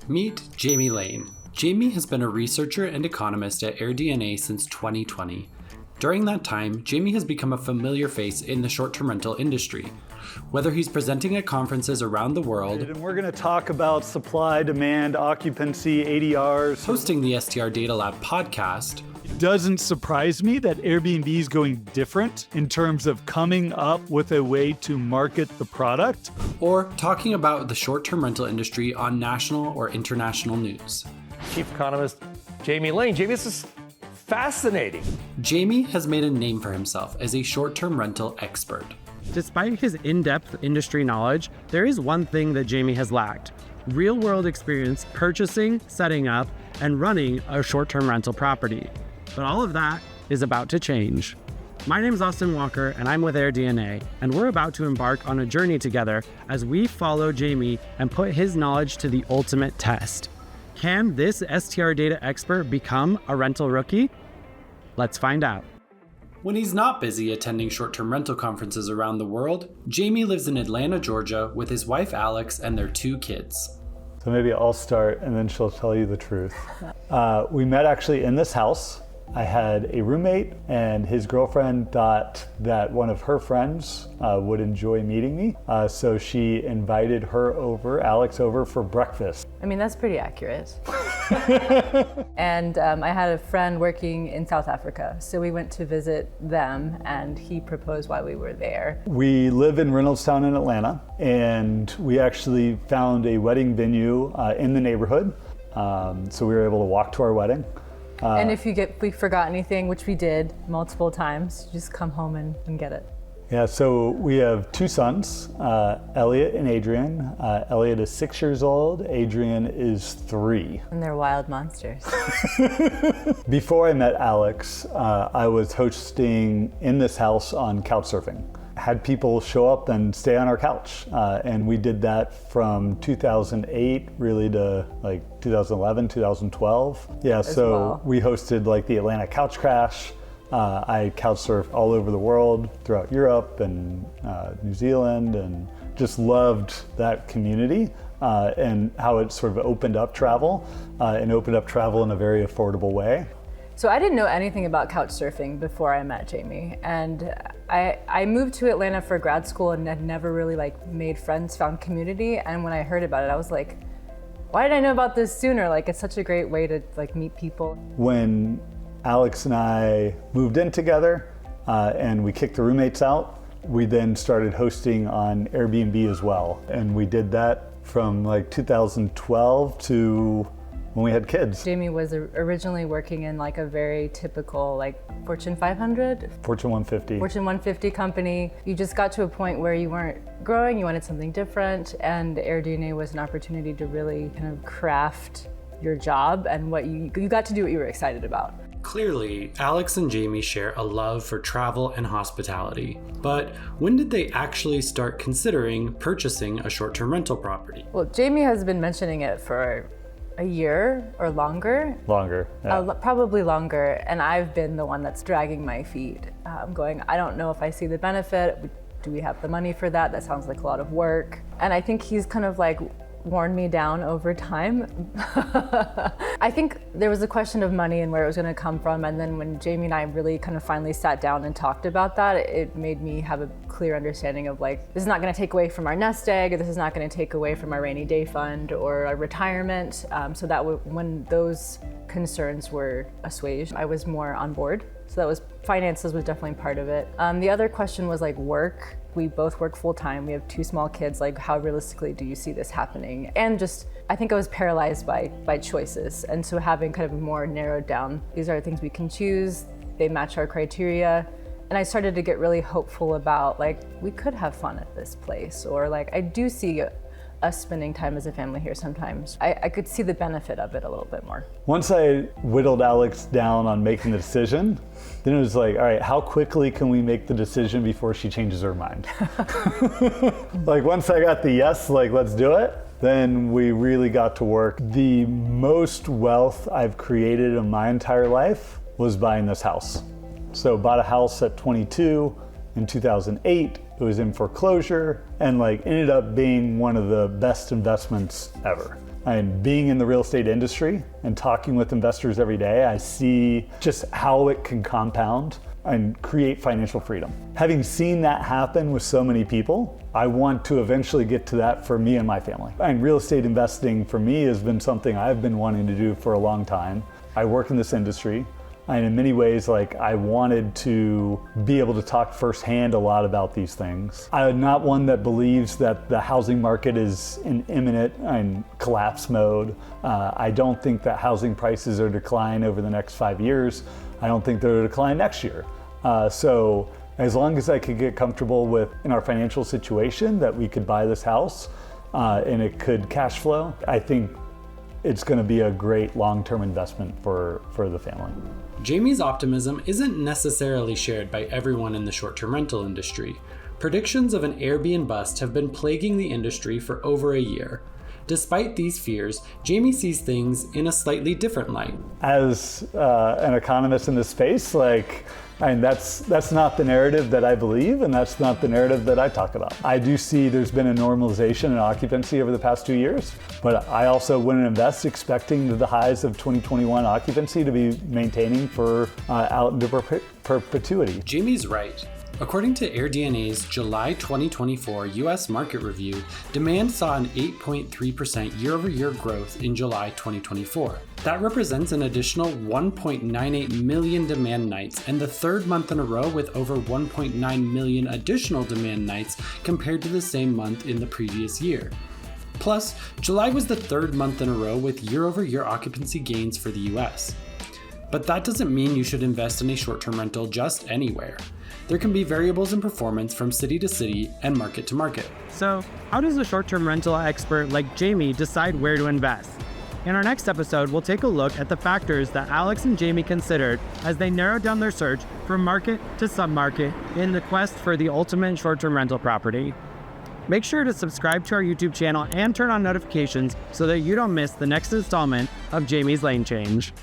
Meet Jamie Lane. Jamie has been a researcher and economist at AirDNA since 2020. During that time, Jamie has become a familiar face in the short-term rental industry. Whether he's presenting at conferences around the world, and we're going to talk about supply, demand, occupancy, ADRs, hosting the STR DataLab Podcast. It doesn't surprise me that Airbnb is going different in terms of coming up with a way to market the product, or talking about the short-term rental industry on national or international news. Chief Economist Jamie Lane. Jamie, this is fascinating. Jamie has made a name for himself as a short-term rental expert. Despite his in-depth industry knowledge, there is one thing that Jamie has lacked: real-world experience purchasing, setting up, and running a short-term rental property. But all of that is about to change. My name is Austin Walker, and I'm with AirDNA, and we're about to embark on a journey together as we follow Jamie and put his knowledge to the ultimate test. Can this STR data expert become a rental rookie? Let's find out. When he's not busy attending short-term rental conferences around the world, Jamie lives in Atlanta, Georgia with his wife Alex and their 2 kids. So maybe I'll start and then she'll tell you the truth. We met actually in this house. I had a roommate and his girlfriend thought that one of her friends would enjoy meeting me. So she invited Alex over for breakfast. I mean, that's pretty accurate. And I had a friend working in South Africa. So we went to visit them and he proposed while we were there. We live in Reynoldstown in Atlanta, and we actually found a wedding venue in the neighborhood. So we were able to walk to our wedding. And if we forgot anything, which we did multiple times, just come home and get it. Yeah, so we have 2 sons, Elliot and Adrian. Elliot is 6 years old, Adrian is 3. And they're wild monsters. Before I met Alex, I was hosting in this house on couchsurfing. Had people show up and stay on our couch. And we did that from 2008 really to like 2011, 2012. Yeah, so well. We hosted like the Atlanta Couch Crash. I couch surfed all over the world, throughout Europe and New Zealand, and just loved that community and how it sort of opened up travel in a very affordable way. So I didn't know anything about couch surfing before I met Jamie, and I moved to Atlanta for grad school and had never really made friends, found community. And when I heard about it, I was like, why did I know about this sooner? It's such a great way to meet people. When Alex and I moved in together and we kicked the roommates out, we then started hosting on Airbnb as well. And we did that from 2012 to when we had kids. Jamie was originally working in a very typical Fortune 500? Fortune 150. Fortune 150 company. You just got to a point where you weren't growing, you wanted something different, and AirDNA was an opportunity to really kind of craft your job and what you got to do what you were excited about. Clearly, Alex and Jamie share a love for travel and hospitality. But when did they actually start considering purchasing a short-term rental property? Well, Jamie has been mentioning it for a year or longer. Longer, yeah. Probably longer, and I've been the one that's dragging my feet. Going, I don't know if I see the benefit. Do we have the money for that? That sounds like a lot of work. And I think he's kind of worn me down over time. I think there was a question of money and where it was going to come from, and then when Jamie and I really kind of finally sat down and talked about that, it made me have a clear understanding of this is not going to take away from our nest egg, or this is not going to take away from our rainy day fund or our retirement, so that when those concerns were assuaged, I was more on board. So that was finances was definitely part of it. The other question was work. We both work full time. We have 2 small kids. How realistically do you see this happening? And just, I think I was paralyzed by choices. And so having kind of more narrowed down, these are things we can choose. They match our criteria. And I started to get really hopeful about we could have fun at this place, or I do see us spending time as a family here sometimes. I could see the benefit of it a little bit more. Once I whittled Alex down on making the decision, then it was all right, how quickly can we make the decision before she changes her mind? Once I got the yes, let's do it, then we really got to work. The most wealth I've created in my entire life was buying this house. So bought a house at 22 in 2008. It was in foreclosure and ended up being one of the best investments ever. And being in the real estate industry and talking with investors every day, I see just how it can compound and create financial freedom. Having seen that happen with so many people, I want to eventually get to that for me and my family. And real estate investing for me has been something I've been wanting to do for a long time. I work in this industry, and in many ways, I wanted to be able to talk firsthand a lot about these things. I'm not one that believes that the housing market is in imminent and collapse mode. I don't think that housing prices are decline over the next 5 years. I don't think they're decline next year. So as long as I could get comfortable with, in our financial situation, that we could buy this house and it could cash flow, I think it's going to be a great long-term investment for the family. Jamie's optimism isn't necessarily shared by everyone in the short-term rental industry. Predictions of an Airbnb bust have been plaguing the industry for over a year. Despite these fears, Jamie sees things in a slightly different light. As an economist in this space, that's not the narrative that I believe, and that's not the narrative that I talk about. I do see there's been a normalization in occupancy over the past 2 years, but I also wouldn't invest expecting the highs of 2021 occupancy to be maintaining for out into perpetuity. Jamie's right. According to AirDNA's July 2024 US market review, demand saw an 8.3% year-over-year growth in July 2024. That represents an additional 1.98 million demand nights and the third month in a row with over 1.9 million additional demand nights compared to the same month in the previous year. Plus, July was the third month in a row with year-over-year occupancy gains for the US. But that doesn't mean you should invest in a short-term rental just anywhere. There can be variables in performance from city to city and market to market. So, how does a short-term rental expert like Jamie decide where to invest? In our next episode, we'll take a look at the factors that Alex and Jamie considered as they narrowed down their search from market to submarket in the quest for the ultimate short-term rental property. Make sure to subscribe to our YouTube channel and turn on notifications so that you don't miss the next installment of Jamie's Lane Change.